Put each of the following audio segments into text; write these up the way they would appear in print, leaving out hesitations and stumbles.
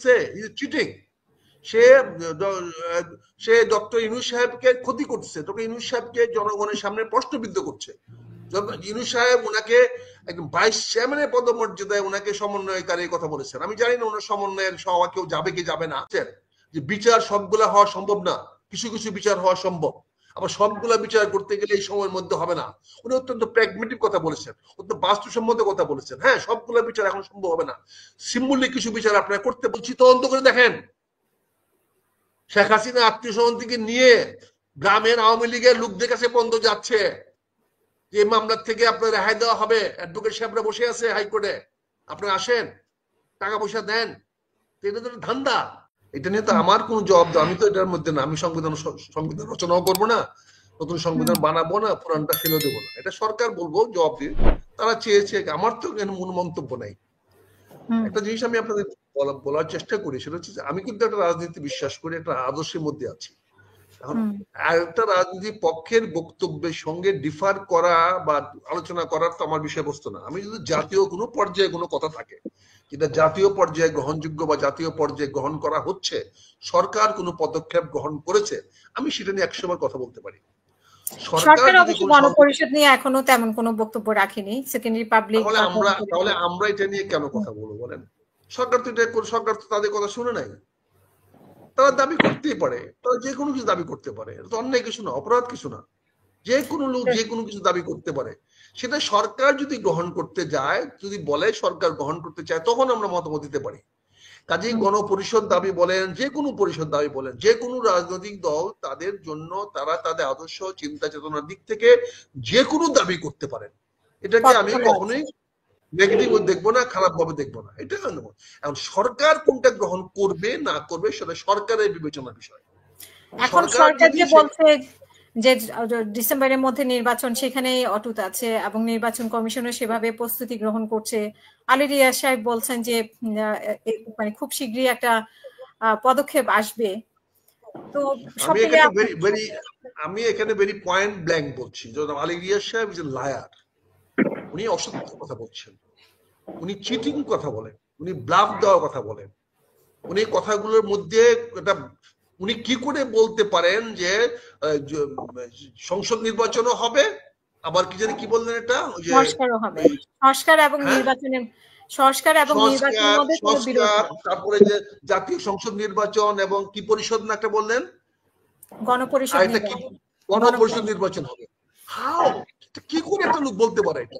সে cheating. সে সে doctor Yunus সাহেবকে ক্ষতি করছে, ডক্টর ইউনূস সাহেবকে জনগণের সামনে প্রশ্নবিদ্ধ করছে। ইউনূস সাহেব ওনাকে একদম ভাইস চেয়ারম্যানের পদমর্যাদায় ওনাকে সমন্বয়কারীর কথা বলেছেন। আমি জানি না ওনার সমন্বয়ের সভা কেউ যাবে কি যাবে না, যে বিচার সবগুলা হওয়া সম্ভব না, কিছু কিছু বিচার হওয়া সম্ভব, আবার সবগুলা বিচার করতে গেলে এই সময়ের মধ্যে হবে না। উনি অত্যন্ত প্র্যাগমেটিক কথা বলেছেন, অত্যন্ত বাস্তবসম্মত কথা বলেছেন। হ্যাঁ, সবগুলা বিচার এখন সম্ভব হবে না, সিম্বলিক কিছু বিচার আপনারা করতে বলছি। তদন্ত করে দেখেন, শেখ হাসিনা আত্মীয় স্বজন থেকে নিয়ে গ্রামের আওয়ামী লীগের লোকদের কাছে পর্যন্ত যাচ্ছে যে মামলার থেকে আপনার রেহাই দেওয়া হবে। অ্যাডভোকেট সাহেবরা বসে আছে হাইকোর্টে, আপনারা আসেন, টাকা পয়সা দেন। এটা তো ধান্দা। এটা নিয়ে তো আমার কোন জবাব দাও, আমি তো এটার মধ্যে না। আমি সংবিধান রচনাও করবো না, নতুন সংবিধান বানাবো না, পুরানটা ফেলে দেবো না। এটা সরকার বলবো জবাব দিয়ে, তারা চেয়েছে। আমার তো মূল মন্তব্য নাই। একটা জিনিস আমি আপনাদের বলার চেষ্টা করি, সেটা হচ্ছে আমি কিন্তু একটা রাজনীতি বিশ্বাস করি, একটা আদর্শের মধ্যে আছি। এখন একটা রাজনীতি পক্ষের বক্তব্যের সঙ্গে ডিফার করা বা আলোচনা করার তো আমার বিষয়বস্তু না। আমি যদি জাতীয় কোনো পর্যায়ে কোনো কথা থাকে যেটা জাতীয় পর্যায়ে গ্রহণযোগ্য বা জাতীয় পর্যায়ে গ্রহণ করা হচ্ছে, সরকার কোনো পদক্ষেপ গ্রহণ করেছে, আমি সেটা নিয়ে একসময় কথা বলতে পারি। সরকার অবশ্য গণপরিষদ নিয়ে এখনো তেমন কোনো বক্তব্য রাখেনি। সেকেন্ড রিপাবলিক তাহলে আমরা এটা নিয়ে কেন কথা বলবো বলেন? সরকার তো তাদের কথা শুনে নাই। তারা দাবি করতেই পারে, তারা যে কোনো কিছু দাবি করতে পারে, এটা তো অন্যায় কিছু না, অপরাধ কিছু না। যে কোনো লোক যে কোনো কিছু দাবি করতে পারে। সেটা সরকার যদি গ্রহণ করতে যায়, যদি বলে সরকার গ্রহণ করতে চায়, তখন আমরা মতামত দিতে পারি। কাজেই গণপরিষদ দাবি বলেন, যে কোনো পরিষদ দাবি বলেন, যে কোনো রাজনৈতিক দল তাদের জন্য, তারা তাদের আদর্শ চিন্তা চেতনার দিক থেকে যে কোনো দাবি করতে পারেন। এটাকে আমি কখনোই নেগেটিভ দেখবো না, খারাপ ভাবে দেখবো না। এটা এখন সরকার কোনটা গ্রহণ করবে না করবে সেটা সরকারের বিবেচনার বিষয়। এখন সরকার যে বলছে যে ডিসেম্বরের মধ্যে নির্বাচন, সেখানে অটুট আছে এবং নির্বাচন কমিশনও সেভাবে প্রস্তুতি গ্রহণ করছে। আলী রিয়াজ সাহেব বলছেন যে মানে খুব শীঘ্রই একটা পদক্ষেপ আসবে। তো আমি এখানে ভেরি পয়েন্ট ব্ল্যাঙ্ক বলছি, আলী রিয়াজ সাহেব ইজ এ লায়ার। উনি অসত্য কথা বলছেন, উনি চিটিং কথা বলেন, উনি ব্লাফ দেওয়ার কথা বলেন। উনি কথাগুলোর মধ্যে একটা, উনি কি করে বলতে পারেন যে সংসদ নির্বাচনও হবে, আবার কি জানি কি বললেন এটা, সংস্কারও হবে, সংস্কার এবং নির্বাচনের তারপরে যে জাতীয় সংসদ নির্বাচন এবং কি পরিষদ না একটা বললেন, গণপরিষদ নির্বাচন হবে। হাউ, কি করে একটা লোক বলতে পারে এটা?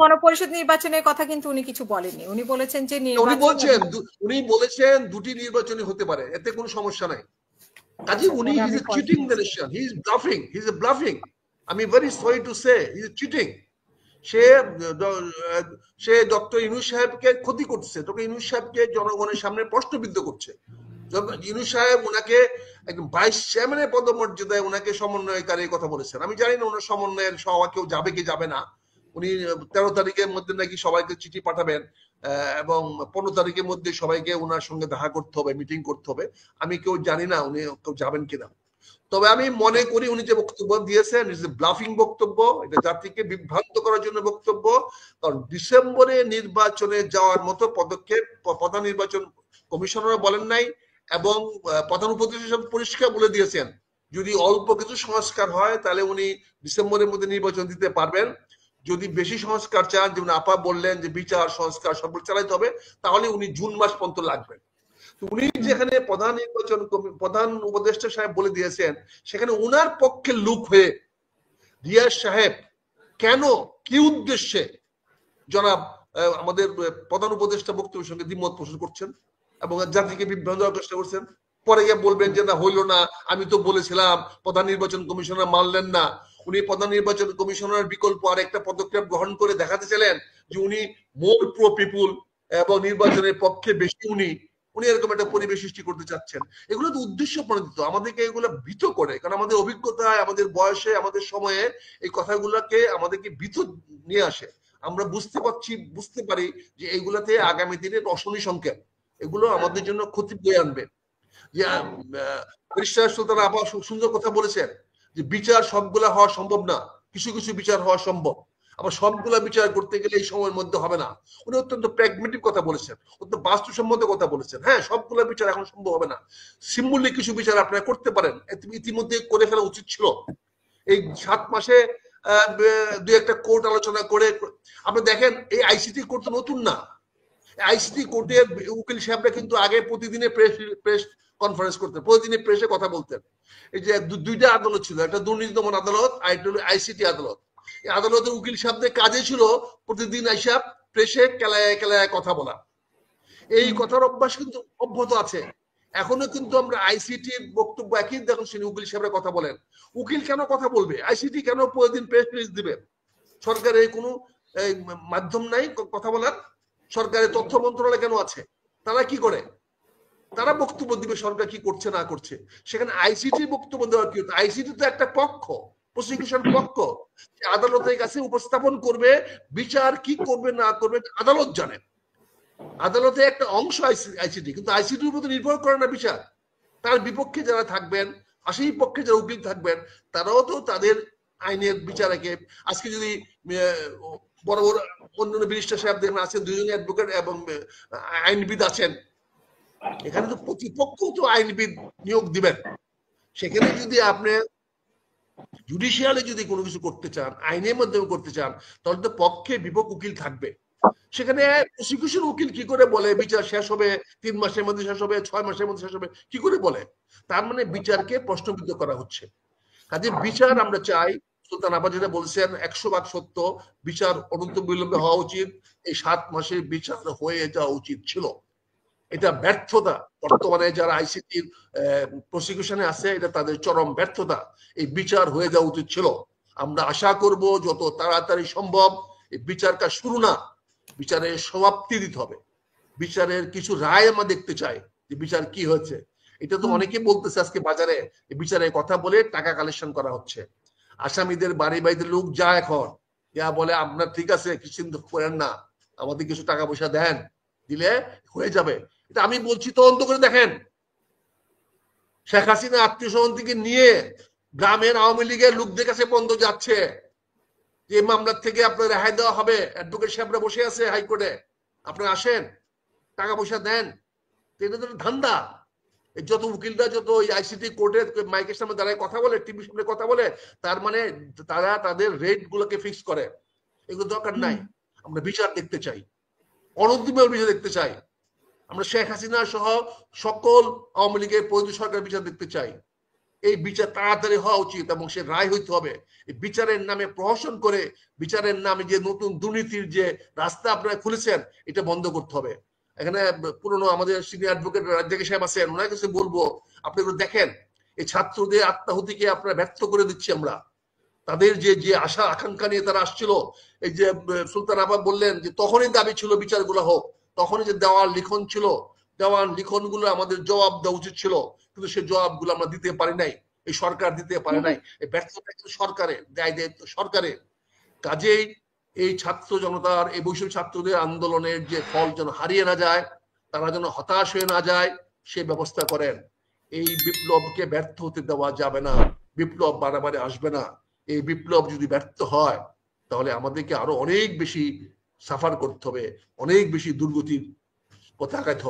গণপরিষদ নির্বাচনের কথা কিন্তু উনি কিছু বলেননি। উনি বলেছেন যে উনি বলেছেন দুটি নির্বাচনই হতে পারে, এতে কোনো সমস্যা নাই। কাজে উনি he is cheating the nation, he is bluffing, he is bluffing. আমি very sorry to say he is cheating. সে ডক্টর ইউনূস সাহেবকে ক্ষতি করছে, ডক্টর ইউনূস সাহেবকে জনগণের সামনে প্রশ্নবিদ্ধ করছে। ইউনূস সাহেব ওনাকে একদম ভাইস চেয়ারম্যানের পদমর্যাদায় ওনাকে সমন্বয়কারীর কথা বলেছেন। আমি জানি না ওনার সমন্বয়ের সভা কেউ যাবে কি যাবে না। উনি 13 তারিখের মধ্যে নাকি সবাইকে চিঠি পাঠাবেন এবং 15 তারিখের মধ্যে সবাইকে ওনার সঙ্গে দেখা করতে হবে, মিটিং করতে হবে। আমি কেউ জানি না উনি কেউ যাবেন কিনা। তবে আমি মনে করি উনি যে বক্তব্য দিয়েছেন ব্লাফিং বক্তব্য, এটা জাতিকে বিভ্রান্ত করার জন্য বক্তব্য। কারণ ডিসেম্বরে নির্বাচনে যাওয়ার মতো পদক্ষেপ প্রধান নির্বাচন কমিশনার বলেন নাই এবং প্রধান উপদেষ্টা পরিষ্কার বলে দিয়েছেন যদি অল্প কিছু সংস্কার হয় তাহলে উনি ডিসেম্বরের মধ্যে নির্বাচন দিতে পারবেন। যদি বেশি সংস্কার চান, যেমন আপা বললেন যে বিচার সংস্কার সবগুলো চালাইতে হবে, তাহলে উনি জুন মাস পর্যন্ত লাগবেন। উনি যেখানে প্রধান উপদেষ্টা সাহেব বলে দিয়েছেন, সেখানে উনার পক্ষে লোক হয়ে রিয়াজ সাহেব কেন, কি উদ্দেশ্যে জনাব আমাদের প্রধান উপদেষ্টা বক্তব্যের সঙ্গে দ্বিমত পোষণ করছেন এবং জাতিকে বিভ্রান্ত করার চেষ্টা করছেন? পরে গিয়ে বলবেন যে না হইল না, আমি তো বলেছিলাম। প্রধান নির্বাচন কমিশনার মানলেন না। উনি প্রধান নির্বাচন কমিশনার বিকল্প আর একটা পদক্ষেপ গ্রহণ করে দেখাতে ছিলেন যে উনি মোর প্রো পিপুল এবং নির্বাচনের পক্ষে বেশি উনি এরকম একটা পরিবেশ সৃষ্টি করতে চাচ্ছেন। এগুলো তো উদ্দেশ্য প্রণোদিত, আমাদেরকে এগুলো ভীত করে। কারণ আমাদের অভিজ্ঞতায়, আমাদের বয়সে, আমাদের সময়ে এই কথাগুলোকে আমাদেরকে ভীত নিয়ে আসে। আমরা বুঝতে পারি যে এইগুলাতে আগামী দিনে রসনী সংকেত, এগুলো আমাদের জন্য ক্ষতি বয়ে আনবে। যে সুলতান আপা সুন্দর কথা বলেছেন যে বিচার সবগুলা হওয়া সম্ভব না, কিছু কিছু বিচার হওয়া সম্ভব, আবার সবগুলা বিচার করতে গেলে এই সময়ের মধ্যে হবে না। উনি অত্যন্ত প্র্যাগমেটিক কথা বলেছেন, অত্যন্ত বাস্তবসম্মত কথা বলেছেন। হ্যাঁ, সবগুলা বিচার এখন সম্ভব হবে না, সিম্বলিক কিছু বিচার আপনারা করতে পারেন, ইতিমধ্যে করে ফেলা উচিত ছিল। এই 7 মাসে দুই একটা কোর্ট আলোচনা করে। আপনি দেখেন এই আইসিটি কোর্ট তো নতুন না। আইসিটি কোর্টের উকিল সাহেবরা কিন্তু আগে প্রতিদিনে প্রেস কনফারেন্স করতেন, প্রতিদিনে প্রেসে কথা বলতেন। এই যে দুইটা আদালত ছিল, একটা দুর্নীতি দমন আদালত আর একটা হলো আইসিটি আদালত। এই আদালতের উকিল সাহেবদের কাজে ছিল প্রতিদিন আইসা প্রেসে কেলায় কেলায় কথা বলা। এই কথার অভ্যাস কিন্তু অব্যাহত আছে এখনো। কিন্তু আমরা আইসিটির বক্তব্য একই দেখুন, উকিল সাহেবরা কথা বলেন। উকিল কেন কথা বলবে? আইসিটি কেন প্রতিদিন প্রেস রিলিজ দিবে? সরকারের কোনো মাধ্যম নাই কথা বলার? সরকারের তথ্য মন্ত্রণালয় কেন আছে? তারা কি করে? তারা বক্তব্য দিবে সরকার কি করছে না করছে। সেখানে আইসিটি বক্তব্য দেওয়ার কি? আইসিটি তো একটা পক্ষ, প্রসিকিউশন পক্ষ, আদালতের কাছে উপস্থাপন করবে। বিচার কি করবে না করবে আদালত জানেন। আদালতে একটা অংশ আইসিটি, কিন্তু আইসিটির উপর নির্ভর করে না বিচার। তার বিপক্ষে যারা থাকবেন, সেই পক্ষে যারা উকিল থাকবেন, তারাও তো তাদের আইনের বিচারকে আজকে যদি বড় বড় অন্যান্য ব্যারিস্টার সাহেব দেখেন আছেন, দুজনই অ্যাডভোকেট এবং আইনবিদ আছেন, এখানে তো প্রতিপক্ষ তো আইনবিদ নিয়োগ দিবেন। সেখানে যদি আপনি জুডিশিয়ালে যদি কোনো কিছু করতে চান, আইনের মাধ্যমে করতে চান, তাহলে তো পক্ষে বিপক্ষ উকিল থাকবে। সেখানে প্রসিকিউশন উকিল কি করে বলে বিচার শেষ হবে 3 মাসের মধ্যে শেষ হবে, 6 মাসের মধ্যে শেষ হবে, কি করে বলে? তার মানে বিচারকে প্রশ্নবিদ্ধ করা হচ্ছে। কাজে বিচার আমরা চাই, সুলতান আবা যেটা বলছেন 100% সত্য, বিচার অনন্ত বিলম্বে হওয়া উচিত। এই 7 মাসের বিচার হয়ে যাওয়া উচিত ছিল। এটা ব্যর্থতা বর্তমানে যারা আইসিটির প্রসিকিউশনে আছে, এটা তাদের চরম ব্যর্থতা। এই বিচার হয়ে যাওয়া উচিত ছিল। আমরা আশা করব যত তাড়াতাড়ি সম্ভব এই বিচার কাজ শুরু না, বিচারের সমাপ্তি দিতে হবে। বিচারের কিছু রায় আমরা দেখতে চাই যে বিচার কি হয়েছে। এটা তো অনেকে বলতেছে আজকে বাজারে বিচারের কথা বলে টাকা কালেকশন করা হচ্ছে। আসামিদের বাড়ি বাড়িতে লোক যায় এখন, ইয়া বলে আপনার ঠিক আছে কিছু চিন্তা করেন না, আমাদের কিছু টাকা পয়সা দেন, দিলে হয়ে যাবে। এটা আমি বলছি, তদন্ত করে দেখেন। শেখ হাসিনা আত্মীয় স্বজন থেকে নিয়ে গ্রামের আওয়ামী লীগের লোকদের কাছে পর্যন্ত যাচ্ছে যে মামলার থেকে আপনার রেহাই দেওয়া হবে। অ্যাডভোকেট সাহেবরা বসে আছে হাইকোর্টে, আপনারা আসেন, টাকা পয়সা দেন। এটা তো ধান্দা। যত উকিলরা যত আইসিটি কোর্টে মাইকের সামনে দাঁড়ায় কথা বলে, টিভির সামনে কথা বলে, তার মানে তারা তাদের রেট গুলোকে ফিক্স করে। এগুলো দরকার নাই। আমরা বিচার দেখতে চাই, অনন্তমেয় বিচার দেখতে চাই। আমরা শেখ হাসিনা সহ সকল আওয়ামী লীগের পরিধি সরকার বিচার দেখতে চাই। এই বিচার তাড়াতাড়ি হওয়া উচিত এবং সে রায় হইতে হবে। এই বিচারের নামে প্রহসন করে, বিচারের নামে যে নতুন দুর্নীতির যে রাস্তা আপনারা খুলেছেন, এটা বন্ধ করতে হবে। এখানে পুরনো আমাদের সিনিয়র অ্যাডভোকেট রাজ্জাকি সাহেব আছেন, ওনার কাছে বলবো আপনি এগুলো দেখেন। এই ছাত্রদের আত্মাহুতিকে আপনারা ব্যর্থ করে দিচ্ছি আমরা। তাদের যে যে আশা আকাঙ্ক্ষা নিয়ে তারা আসছিল, এই যে সুলতান আবা বললেন যে তখনই দাবি ছিল বিচারগুলো হোক, তখনই যে দেওয়াল লিখন ছিল, দেওয়াল লিখনগুলো আমাদের জবাব দেওয়া উচিত ছিল, কিন্তু সেই জবাবগুলো আমরা দিতে পারি নাই, এই সরকার দিতে পারে নাই। এই ব্যর্থতা কিন্তু সরকারের, দায় দায়িত্ব সরকারের। কাজেই এই ছাত্র জনতার, এই বৈষম্য ছাত্রদের আন্দোলনের যে ফল যেন হারিয়ে না যায়, তারা যেন হতাশ হয়ে না যায়, সে ব্যবস্থা করেন। এই বিপ্লবকে ব্যর্থ হতে দেওয়া যাবে না। বিপ্লব বারে আসবে না। এই বিপ্লব যদি ব্যর্থ হয়, তাহলে আমাদেরকে আরো অনেক বেশি সাফার করতে হবে, অনেক বেশি দুর্গতির পথে আগাইতে হবে।